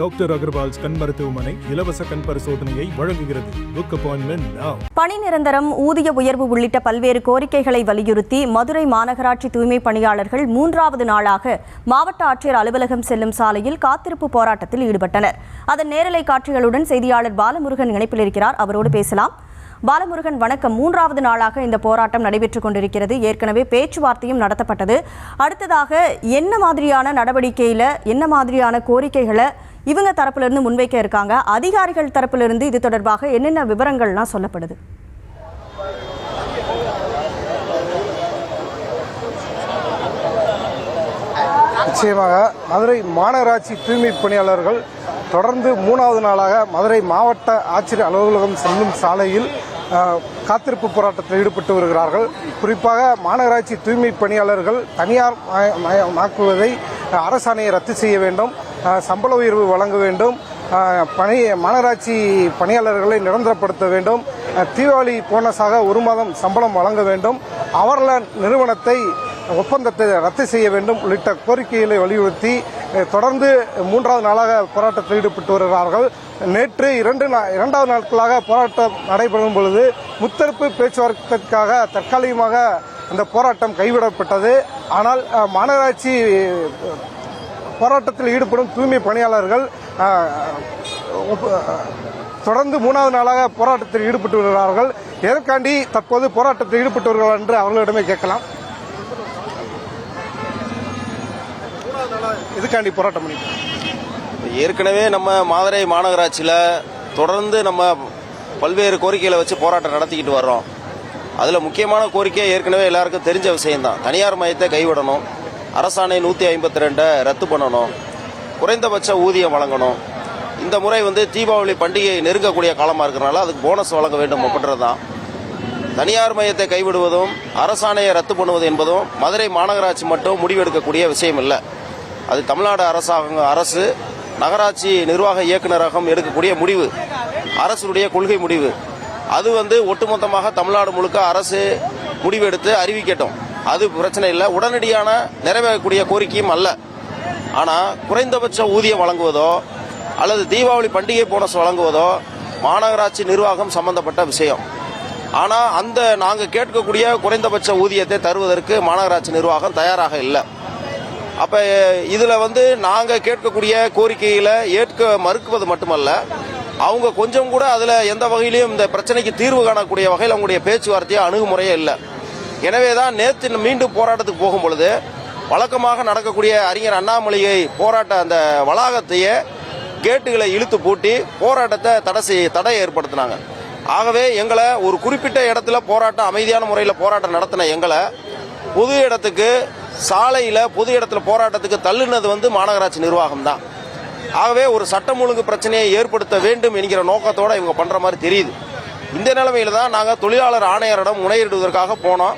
Doctor Agarwal's கண் மருத்துவமனை இலவச கண் பரிசோதனையை வழங்குகிறது. Book appointment now. பணி நிரந்தரம், ஊதிய உயர்வு உள்ளிட்ட பல்வேறு கோரிக்கைகளை வலியுறுத்தி மதுரை மாநகராட்சி தூய்மை பணியாளர்கள் 3வது நாளாக மாவட்ட ஆட்சியர் அலுவலகம் செல்லும் சாலையில் காத்திருப்பு போராட்டத்தில் ஈடுபட்டனர். அதன் நேரலை காட்சிகளுடன் செய்தியாளர் பாலமுருகன் இணைப்பில் இருக்கிறார். அவரோடு பேசலாம். பாலமுருகன், வணக்கம். 3வது நாளாக இந்த போராட்டம் நடைபெற்றுக் கொண்டிருக்கிறது. ஏற்கனவே பேச்சுவார்த்தையும் நடத்தப்பட்டது. அடுத்ததாக என்ன மாதிரியான நடவடிக்கையில் என்ன மாதிரியான கோரிக்கைகளை இவங்க தரப்பிலிருந்து முன்வைக்க இருக்காங்க? அதிகாரிகள் தரப்பிலிருந்து இது தொடர்பாக என்னென்ன விவரங்கள்லாம் சொல்லப்படுது? நிச்சயமாக மதுரை மாநகராட்சி தூய்மை பணியாளர்கள் தொடர்ந்து 3வது நாளாக மதுரை மாவட்ட ஆட்சியர் அலுவலகம் செல்லும் சாலையில் காத்திருப்பு போராட்டத்தில் ஈடுபட்டு வருகிறார்கள். குறிப்பாக மாநகராட்சி தூய்மை பணியாளர்கள் தனியார் மாக்குவதை அரசாணையை ரத்து செய்ய வேண்டும், சம்பள உயர்வு வழங்க வேண்டும், மாநகராட்சி பணியாளர்களை நிரந்தரப்படுத்த வேண்டும், தீபாவளி போனஸாக 1 மாதம் சம்பளம் வழங்க வேண்டும், அவர்லாண்ட் நிறுவனத்தை ஒப்பந்தத்தை ரத்து செய்ய வேண்டும் உள்ளிட்ட கோரிக்கைகளை வலியுறுத்தி தொடர்ந்து 3வது நாளாக போராட்டத்தில் ஈடுபட்டு வருகிறார்கள். நேற்று 2வது நாட்களாக போராட்டம் நடைபெறும் பொழுது முத்தரப்பு பேச்சுவார்த்தைக்காக தற்காலிகமாக இந்த போராட்டம் கைவிடப்பட்டது. ஆனால் மாநகராட்சி போராட்டத்தில் ஈடுபடும் தூய்மை பணியாளர்கள் தொடர்ந்து 3வது நாளாக போராட்டத்தில் ஈடுபட்டு வருகிறார்கள். எதற்காண்டி தற்போது போராட்டத்தில் ஈடுபட்டு வருகிறார்கள் என்று அவர்களிடமே கேட்கலாம். இதுக்காண்டி போராட்டம் பண்ணி ஏற்கனவே நம்ம மதுரை மாநகராட்சியில் தொடர்ந்து நம்ம பல்வேறு கோரிக்கைகளை வச்சு போராட்டம் நடத்திக்கிட்டு வர்றோம். அதில் முக்கியமான கோரிக்கை ஏற்கனவே எல்லாருக்கும் தெரிஞ்ச விஷயம்தான். தனியார் மையத்தை கைவிடணும், அரசாணை 152 ரத்து பண்ணணும், குறைந்தபட்ச ஊதியம் வழங்கணும். இந்த முறை தீபாவளி பண்டிகை நெருங்கக்கூடிய காலமாக இருக்கிறனால அதுக்கு போனஸ் வழங்க வேண்டும் அப்படின்றது தான். தனியார் மையத்தை கைவிடுவதும் அரசாணையை ரத்து பண்ணுவது என்பதும் மதுரை மாநகராட்சி மட்டும் முடிவெடுக்கக்கூடிய விஷயம் இல்லை. அது தமிழ்நாடு அரசு நகராட்சி நிர்வாக இயக்குநரகம் எடுக்கக்கூடிய முடிவு, அரசுடைய கொள்கை முடிவு. அது ஒட்டுமொத்தமாக தமிழ்நாடு முழுக்க அரசு முடிவெடுத்து அறிவிக்கட்டும், அது பிரச்சனை இல்லை. உடனடியான நிறைவேறக்கூடிய கோரிக்கையும் அல்ல. ஆனால் குறைந்தபட்ச ஊதியம் வழங்குவதோ அல்லது தீபாவளி பண்டிகை போனஸ் வழங்குவதோ மாநகராட்சி நிர்வாகம் சம்பந்தப்பட்ட விஷயம். ஆனால் நாங்கள் கேட்கக்கூடிய குறைந்தபட்ச ஊதியத்தை தருவதற்கு மாநகராட்சி நிர்வாகம் தயாராக இல்லை. அப்போ இதில் நாங்கள் கேட்கக்கூடிய கோரிக்கைகளை ஏற்க மறுக்குவது மட்டுமல்ல, அவங்க கொஞ்சம் கூட அதில் எந்த வகையிலையும் இந்த பிரச்சனைக்கு தீர்வு காணக்கூடிய வகையில் அவங்களுடைய பேச்சுவார்த்தையோ அணுகுமுறையே இல்லை. எனவே தான் நேற்று மீண்டும் போராட்டத்துக்கு போகும் பொழுது வழக்கமாக நடக்கக்கூடிய அறிஞர் அண்ணாமலையை போராட்ட அந்த வளாகத்தையே கேட்டுகளை இழுத்து பூட்டி போராட்டத்தை தடை ஏற்படுத்தினாங்க. ஆகவே எங்களை ஒரு குறிப்பிட்ட இடத்துல போராட்டம் அமைதியான முறையில் போராட்டம் நடத்தின எங்களை பொது இடத்துக்கு சாலையில் பொது இடத்துல போராட்டத்துக்கு தள்ளுனது மாநகராட்சி நிர்வாகம் தான். ஆகவே ஒரு சட்டம் ஒழுங்கு பிரச்சனையை ஏற்படுத்த வேண்டும் என்கிற நோக்கத்தோடு இவங்க பண்ணுற மாதிரி தெரியுது. இந்த நிலைமையில தான் நாங்கள் தொழிலாளர் ஆணையரிடம் முறையிடுவதற்காக போனோம்.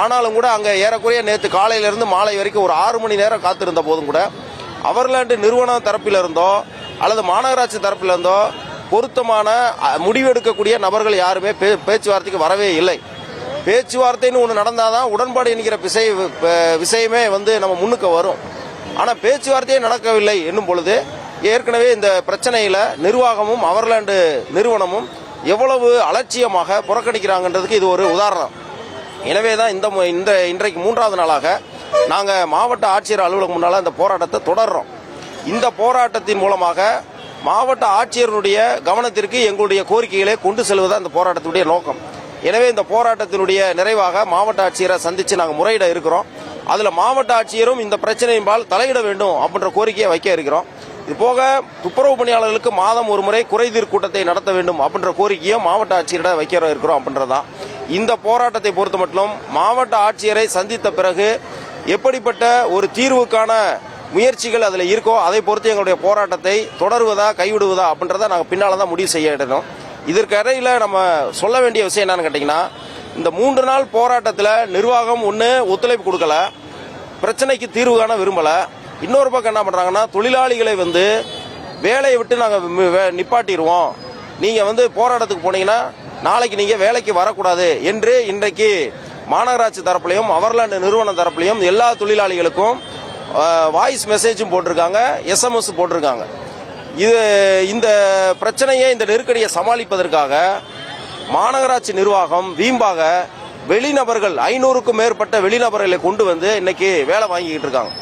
ஆனாலும் கூட அங்கே ஏறக்குறைய நேற்று காலையிலிருந்து மாலை வரைக்கும் ஒரு 6 மணி நேரம் காத்திருந்த போதும் கூட அவர்லாண்டு நிறுவனம் தரப்பிலிருந்தோ அல்லது மாநகராட்சி தரப்பிலிருந்தோ பொருத்தமான முடிவெடுக்கக்கூடிய நபர்கள் யாருமே பேச்சுவார்த்தைக்கு வரவே இல்லை. பேச்சுவார்த்தைன்னு ஒன்று நடந்தாதான் உடன்பாடு என்கிற விஷயமே நம்ம முன்னுக்கு வரும். ஆனால் பேச்சுவார்த்தையே நடக்கவில்லை என்னும் பொழுது ஏற்கனவே இந்த பிரச்சனையில் நிர்வாகமும் அவர்லாண்டு நிறுவனமும் எவ்வளவு அலட்சியமாக புறக்கணிக்கிறாங்கன்றதுக்கு இது ஒரு உதாரணம். எனவே தான் இன்றைக்கு 3வது நாளாக நாங்கள் மாவட்ட ஆட்சியர் அலுவலகம் முன்னால் இந்த போராட்டத்தை தொடர்றோம். இந்த போராட்டத்தின் மூலமாக மாவட்ட ஆட்சியருடைய கவனத்திற்கு எங்களுடைய கோரிக்கைகளை கொண்டு செல்வதுதான் இந்த போராட்டத்துடைய நோக்கம். எனவே இந்த போராட்டத்தினுடைய நிறைவாக மாவட்ட ஆட்சியரை சந்தித்து நாங்கள் முறையிட இருக்கிறோம். அதில் மாவட்ட ஆட்சியரும் இந்த பிரச்சனையின்பால் தலையிட வேண்டும் அப்படின்ற கோரிக்கையை வைக்க இருக்கிறோம். இது போக துப்புரவு பணியாளர்களுக்கு மாதம் ஒரு முறை குறைதீர் கூட்டத்தை நடத்த வேண்டும் அப்படின்ற கோரிக்கையும் மாவட்ட ஆட்சியரிடம் வைக்க இருக்கிறோம் அப்படின்றதான். இந்த போராட்டத்தை பொறுத்த மட்டும் மாவட்ட ஆட்சியரை சந்தித்த பிறகு எப்படிப்பட்ட ஒரு தீர்வுக்கான முயற்சிகள் அதில் இருக்கோ அதை பொறுத்து எங்களுடைய போராட்டத்தை தொடருவதா கைவிடுவதா அப்படின்றத நாங்கள் பின்னால் தான் முடிவு செய்ய இடணும். இதற்கு இடையில நம்ம சொல்ல வேண்டிய விஷயம் என்னன்னு கேட்டிங்கன்னா, இந்த 3 நாள் போராட்டத்தில் நிர்வாகம் ஒத்துழைப்பு கொடுக்கல, பிரச்சனைக்கு தீர்வு காண விரும்பலை. இன்னொரு பக்கம் என்ன பண்ணுறாங்கன்னா, தொழிலாளிகளை வேலையை விட்டு நாங்கள் நிப்பாட்டிடுவோம், நீங்கள் போராட்டத்துக்கு போனீங்கன்னா நாளைக்கு நீங்கள் வேலைக்கு வரக்கூடாது என்று இன்றைக்கு மாநகராட்சி தரப்புலையும் அவர்லாண்டு நிறுவன தரப்புலையும் எல்லா தொழிலாளிகளுக்கும் வாய்ஸ் மெசேஜும் போட்டிருக்காங்க, SMS போட்டிருக்காங்க. இந்த பிரச்சனையை, இந்த நெருக்கடியை சமாளிப்பதற்காக மாநகராட்சி நிர்வாகம் வீம்பாக வெளிநபர்கள் 500க்கும் மேற்பட்ட வெளிநபர்களை கொண்டு வந்து இன்னைக்கு வேலை வாங்கிக்கிட்டு இருக்காங்க.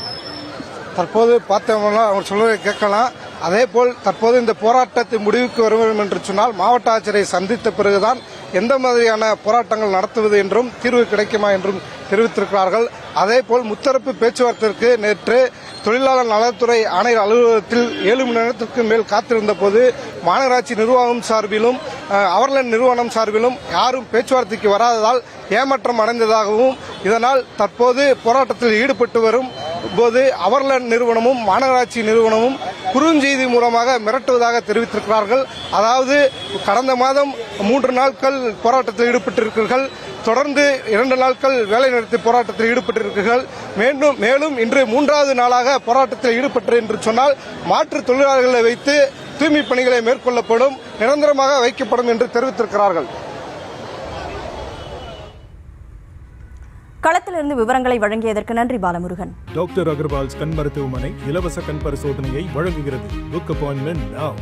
தற்போது பார்த்தோம்னா அவர் சொல்வதை கேட்கலாம். அதே போல் தற்போது இந்த போராட்டத்தை முடிவுக்கு வர வேண்டும் என்று சொன்னால் மாவட்ட ஆட்சியரை சந்தித்த பிறகுதான் எந்த மாதிரியான போராட்டங்கள் நடத்துவது என்றும் தீர்வு கிடைக்குமா என்றும் தெரிவித்திருக்கிறார்கள். அதே போல் முத்தரப்பு பேச்சுவார்த்தைக்கு நேற்று தொழிலாளர் நலத்துறை ஆணையர் அலுவலகத்தில் 7 மணி நேரத்திற்கு மேல் காத்திருந்த போது மாநகராட்சி நிர்வாகம் சார்பிலும் அவர்லன் நிறுவனம் சார்பிலும் யாரும் பேச்சுவார்த்தைக்கு வராததால் ஏமாற்றம் அடைந்ததாகவும், இதனால் தற்போது போராட்டத்தில் ஈடுபட்டு வரும் போது அவர்லன் நிறுவனமும் மாநகராட்சி நிறுவனமும் குறுஞ்செய்தி மூலமாக மிரட்டுவதாக தெரிவித்திருக்கிறார்கள். அதாவது கடந்த மாதம் 3 நாட்கள் போராட்டத்தில் ஈடுபட்டிருக்கிறீர்கள், தொடர்ந்து 2 நாட்கள் வேலைநிறுத்த போராட்டத்தில் ஈடுபட்டிருக்கிறீர்கள், மேலும் இன்று 3வது நாளாக போராட்டத்தில் ஈடுபட்டு என்று சொன்னால் மாற்று தொழிலாளர்களை வைத்து தூய்மை பணிகளை மேற்கொள்ளப்படும், நிரந்தரமாக வைக்கப்படும் என்று தெரிவித்திருக்கிறார்கள். களத்திலிருந்து விவரங்களை வழங்கியதற்கு நன்றி பாலமுருகன். டாக்டர் அகர்வால்ஸ் கண் மருத்துவமனை இலவச கண் பரிசோதனையை வழங்குகிறது. Book appointment now.